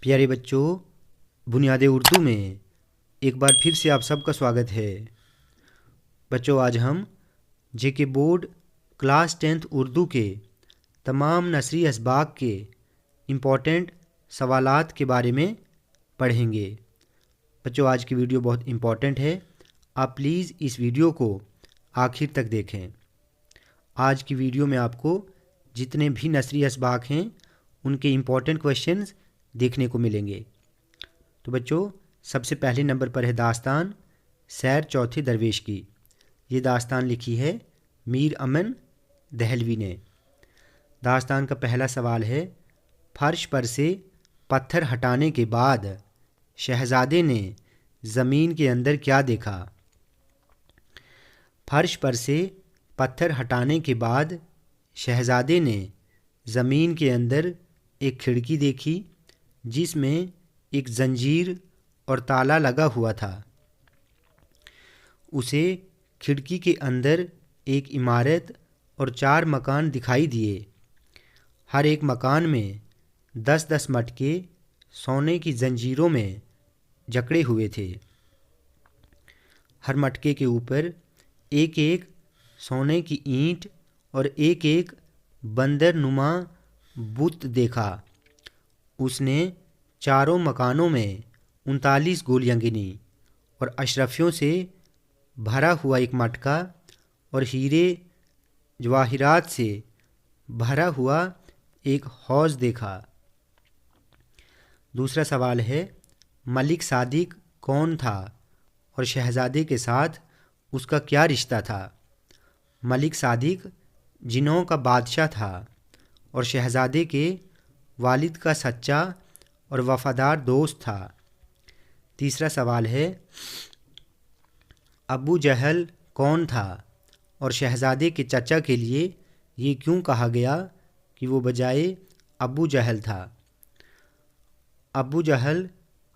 پیارے بچوں، بنیاد اردو میں ایک بار پھر سے آپ سب کا سواگت ہے۔ بچوں، آج ہم جے کے بورڈ کلاس 10 اردو کے تمام نثری اسباق کے امپورٹنٹ سوالات کے بارے میں پڑھیں گے۔ بچوں، آج کی ویڈیو بہت امپورٹنٹ ہے، آپ پلیز اس ویڈیو کو آخر تک دیکھیں۔ آج کی ویڈیو میں آپ کو جتنے بھی نثری اسباق ہیں ان کے امپورٹنٹ کویشچنز دیکھنے کو ملیں گے۔ تو بچوں، سب سے پہلے نمبر پر ہے داستان سیر چوتھے درویش کی۔ یہ داستان لکھی ہے میر امن دہلوی نے۔ داستان کا پہلا سوال ہے، فرش پر سے پتھر ہٹانے کے بعد شہزادے نے زمین کے اندر کیا دیکھا؟ فرش پر سے پتھر ہٹانے کے بعد شہزادے نے زمین کے اندر ایک کھڑکی دیکھی جس میں ایک زنجیر اور تالا لگا ہوا تھا۔ اسے کھڑکی کے اندر ایک عمارت اور 4 مکان دکھائی دیے۔ ہر ایک مکان میں 10-10 مٹکے سونے کی زنجیروں میں جکڑے ہوئے تھے۔ ہر مٹکے کے اوپر ایک ایک سونے کی اینٹ اور ایک ایک بندر نما بت دیکھا۔ اس نے چاروں مکانوں میں 39 گولیاں گنی اور اشرفیوں سے بھرا ہوا ایک مٹکا اور ہیرے جواہرات سے بھرا ہوا ایک حوض دیکھا۔ دوسرا سوال ہے، ملک صادق کون تھا اور شہزادے کے ساتھ اس کا کیا رشتہ تھا؟ ملک صادق جنوں کا بادشاہ تھا اور شہزادے کے والد کا سچا اور وفادار دوست تھا۔ تیسرا سوال ہے، ابو جہل کون تھا اور شہزادے کے چچا کے لیے یہ کیوں کہا گیا کہ وہ بجائے ابو جہل تھا؟ ابو جہل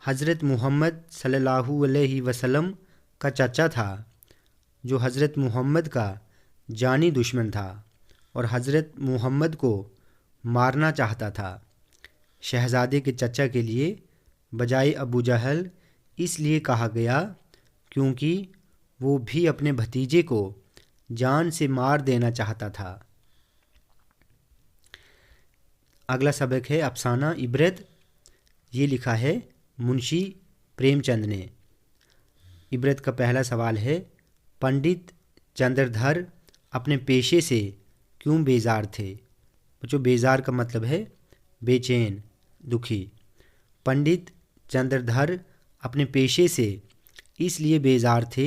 حضرت محمد صلی اللہ علیہ وسلم کا چچا تھا، جو حضرت محمد کا جانی دشمن تھا اور حضرت محمد کو مارنا چاہتا تھا۔ شہزادے کے چچا کے لیے بجائے ابو جہل اس لیے کہا گیا کیونکہ وہ بھی اپنے بھتیجے کو جان سے مار دینا چاہتا تھا۔ اگلا سبق ہے افسانہ عبرت۔ یہ لکھا ہے منشی پریم چند نے۔ عبرت کا پہلا سوال ہے، پنڈت چندردھر اپنے پیشے سے کیوں بیزار تھے؟ بچوں، بیزار کا مطلب ہے بے چین، دکھی۔ پنڈت چندردھر اپنے پیشے سے اس لیے بیزار تھے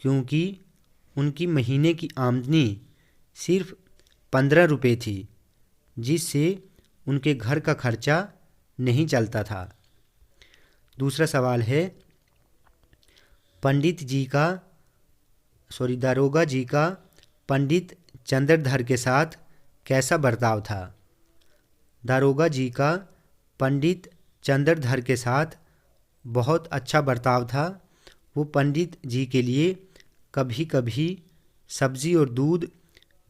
کیونکہ ان کی مہینے کی آمدنی صرف 15 روپے تھی، جس سے ان کے گھر کا خرچہ نہیں چلتا تھا۔ دوسرا سوال ہے، داروگا جی کا پنڈت چندردھر کے ساتھ کیسا برتاؤ تھا؟ داروگا جی کا پنڈت چندردھر کے ساتھ بہت اچھا برتاؤ تھا۔ وہ پنڈت جی کے لیے کبھی کبھی سبزی اور دودھ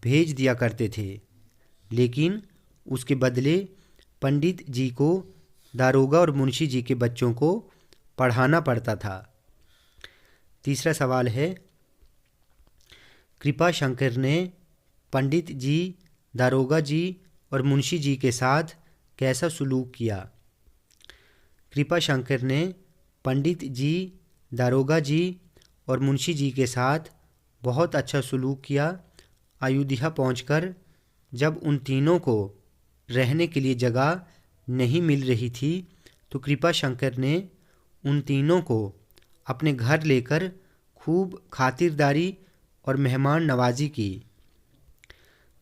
بھیج دیا کرتے تھے، لیکن اس کے بدلے پنڈت جی کو داروگا اور منشی جی کے بچوں کو پڑھانا پڑتا تھا۔ تیسرا سوال ہے، کرپا شنکر نے پنڈت جی، داروگا جی اور منشی جی کے ساتھ کیسا سلوک کیا؟ کرپا شنکر نے پنڈت جی، داروگا جی اور منشی جی کے ساتھ بہت اچھا سلوک کیا۔ ایودھیا پہنچ کر جب ان تینوں کو رہنے کے لیے جگہ نہیں مل رہی تھی تو کرپا شنکر نے ان تینوں کو اپنے گھر لے کر خوب خاطرداری اور مہمان نوازی کی۔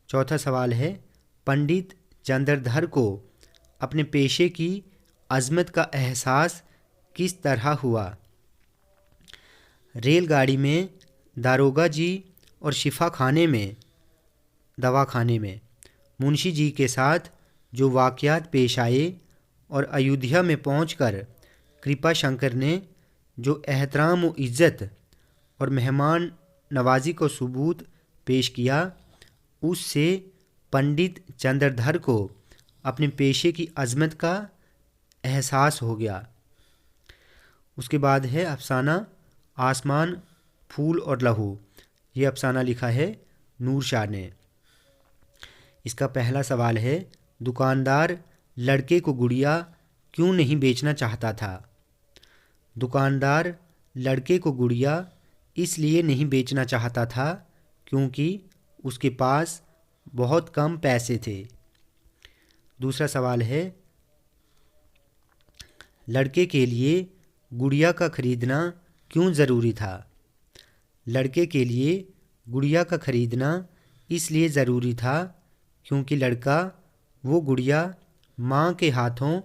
چوتھا سوال ہے، پنڈت چندردھر کو اپنے پیشے کی عظمت کا احساس کس طرح ہوا؟ ریل گاڑی میں، داروگا جی اور شفا خانے میں، دواخانے میں منشی جی کے ساتھ جو واقعات پیش آئے اور ایودھیا میں پہنچ کر کرپا شنکر نے جو احترام و عزت اور مہمان نوازی کو ثبوت پیش کیا، اس سے پنڈت چندردھر کو اپنے پیشے کی عظمت کا احساس ہو گیا۔ اس کے بعد ہے افسانہ آسمان، پھول اور لہو۔ یہ افسانہ لکھا ہے نور شاہ نے۔ اس کا پہلا سوال ہے، دکاندار لڑکے کو گڑیا کیوں نہیں بیچنا چاہتا تھا؟ دکاندار لڑکے کو گڑیا اس لیے نہیں بیچنا چاہتا تھا کیونکہ اس کے پاس بہت کم پیسے تھے۔ دوسرا سوال ہے، لڑکے کے لیے گڑیا کا خریدنا کیوں ضروری تھا؟ لڑکے کے لیے گڑیا کا خریدنا اس لیے ضروری تھا کیونکہ لڑکا وہ گڑیا ماں کے ہاتھوں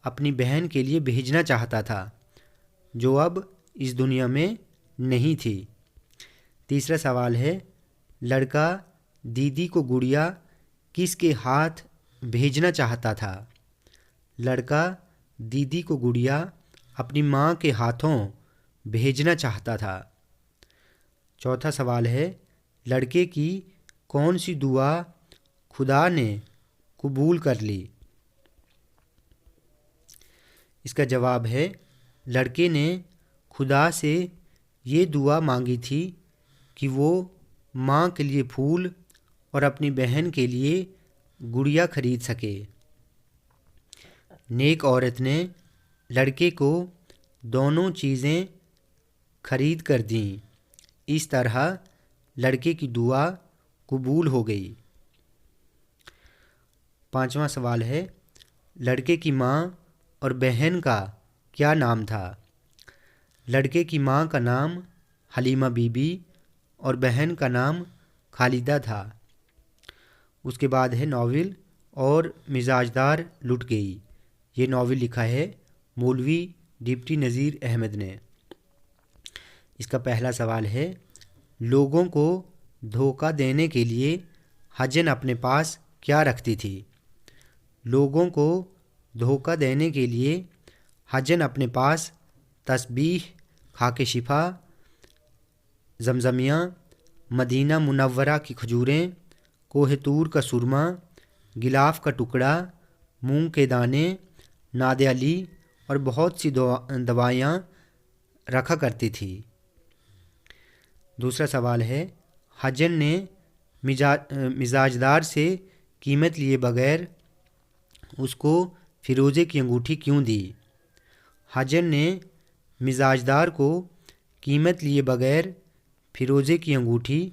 اپنی بہن کے لیے بھیجنا چاہتا تھا جو اب اس دنیا میں نہیں تھی۔ تیسرا سوال ہے، لڑکا دیدی کو گڑیا کس کے ہاتھ بھیجنا چاہتا تھا؟ لڑکا دیدی کو گڑیا اپنی ماں کے ہاتھوں بھیجنا چاہتا تھا۔ چوتھا سوال ہے، لڑکے کی کون سی دعا خدا نے قبول کر لی؟ اس کا جواب ہے، لڑکے نے خدا سے یہ دعا مانگی تھی کہ وہ ماں کے لیے پھول اور اپنی بہن کے لیے گڑیا خرید سکے۔ نیک عورت نے لڑکے کو دونوں چیزیں خرید کر دیں، اس طرح لڑکے کی دعا قبول ہو گئی۔ پانچواں سوال ہے، لڑکے کی ماں اور بہن کا کیا نام تھا؟ لڑکے کی ماں کا نام حلیمہ بی بی اور بہن کا نام خالدہ تھا۔ اس کے بعد ہے ناول اور مزاجدار لٹ گئی۔ یہ ناول لکھا ہے مولوی ڈپٹی نذیر احمد نے۔ اس کا پہلا سوال ہے، لوگوں کو دھوکہ دینے کے لیے حجن اپنے پاس کیا رکھتی تھی؟ لوگوں کو دھوکہ دینے کے لیے حجن اپنے پاس تسبیح، خاک شفا، زمزمیہ، مدینہ منورہ کی کھجوریں، کوہ طور کا سرما، گلاف کا ٹکڑا، مونگ کے دانے، ناد علی اور بہت سی دوائیاں رکھا کرتی تھی۔ دوسرا سوال ہے، حجن نے مزاجدار سے قیمت لیے بغیر اس کو فیروزے کی انگوٹھی کیوں دی؟ حجن نے مزاجدار کو قیمت لیے بغیر فیروزے کی انگوٹھی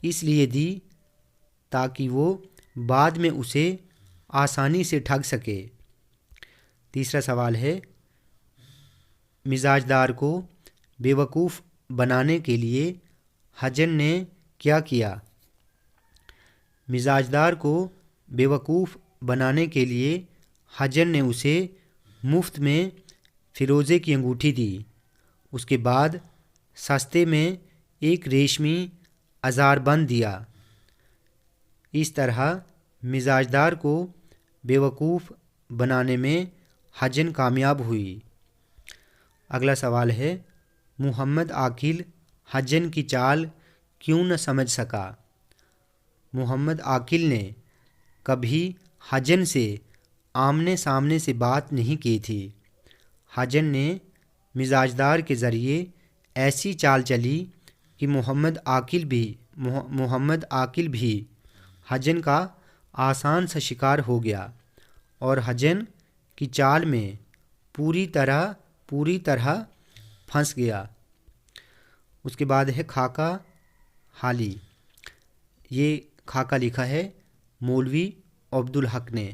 اس لیے دی تاکہ وہ بعد میں اسے آسانی سے ٹھگ سکے۔ تیسرا سوال ہے، مزاجدار کو بیوقوف بنانے کے لیے حجن نے کیا کیا؟ مزاجدار کو بیوقوف بنانے کے لیے حجن نے اسے مفت میں فیروزے کی انگوٹھی دی۔ اس کے بعد سستے میں ایک ریشمی ازار بند دیا۔ اس طرح مزاجدار کو بیوقوف بنانے میں حجن کامیاب ہوئی۔ اگلا سوال ہے، محمد عاقل حجن کی چال کیوں نہ سمجھ سکا؟ محمد عاقل نے کبھی حجن سے آمنے سامنے سے بات نہیں کی تھی۔ حجن نے مزاجدار کے ذریعے ایسی چال چلی کہ محمد عاقل بھی حجن کا آسان سا شکار ہو گیا اور حجن کی چال میں پوری طرح پھنس گیا۔ اس کے بعد ہے خاکہ حالی۔ یہ خاکہ لکھا ہے مولوی عبدالحق نے۔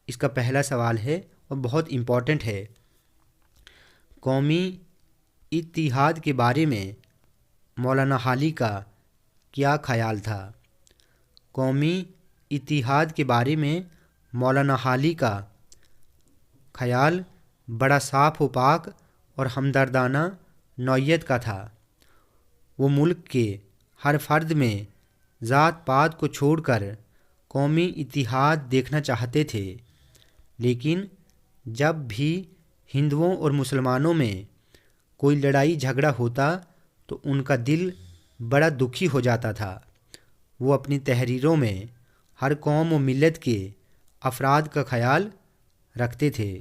اس کا پہلا سوال ہے اور بہت امپورٹنٹ ہے، قومی اتحاد کے بارے میں مولانا حالی کا کیا خیال تھا؟ قومی اتحاد کے بارے میں مولانا حالی کا خیال بڑا صاف و پاک اور ہمدردانہ نوعیت کا تھا۔ وہ ملک کے ہر فرد میں ذات پات کو چھوڑ کر قومی اتحاد دیکھنا چاہتے تھے، لیکن جب بھی ہندوؤں اور مسلمانوں میں کوئی لڑائی جھگڑا ہوتا تو ان کا دل بڑا دکھی ہو جاتا تھا۔ وہ اپنی تحریروں میں ہر قوم و ملت کے افراد کا خیال رکھتے تھے۔